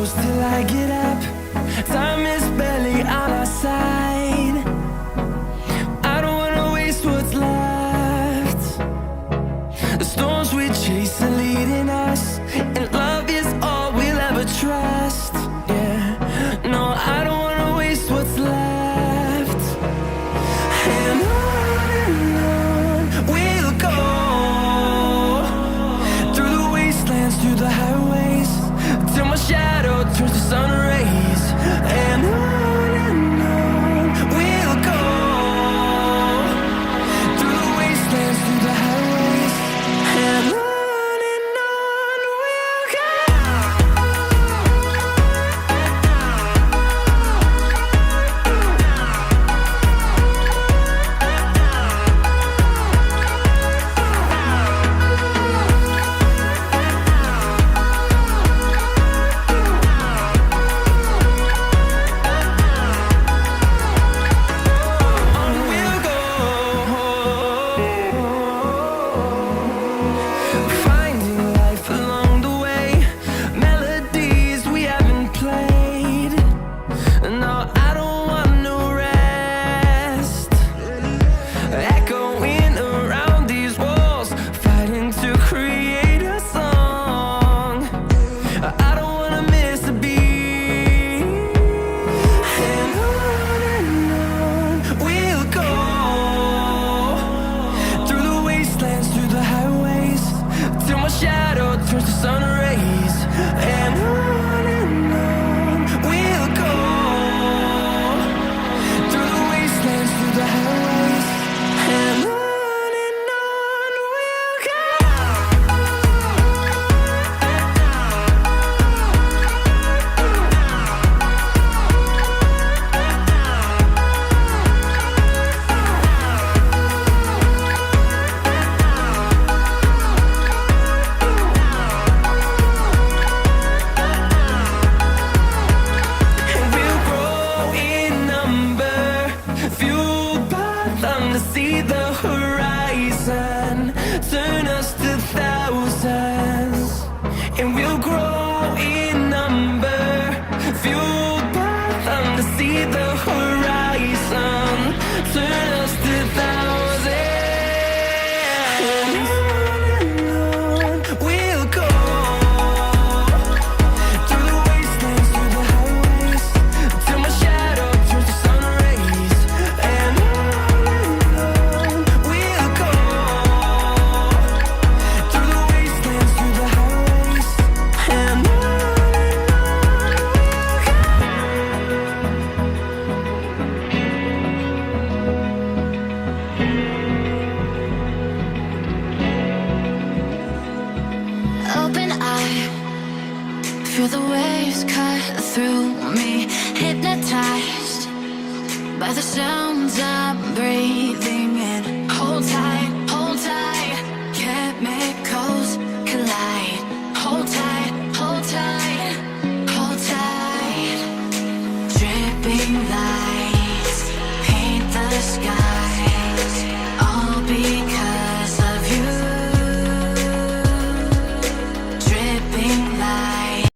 close till I get up. Time is barely on our side. I don't wanna waste what's left. The storms we chase are leading us, and love is all we'll ever trust. Yeah, no, I don't wanna waste what's left. And on we'll go, through the wastelands, through the highways, till my shadow turns to sun rays. And on we'll go, through the wastelands, through the highways, and on we'll go. Shadow turns to sun rays, and on we'll go, through the wastelands, through the highways, and on we'll go. See the horizon, turn us to thousands, and we'll grow in number, fueled by them to see the horizon, turn us to thousands. And on we'll go, through the wastelands, through the highways, till my shadow turns to sun rays. And feel the waves cut through me, hypnotized by the sounds I'm breathing in. Hold tight.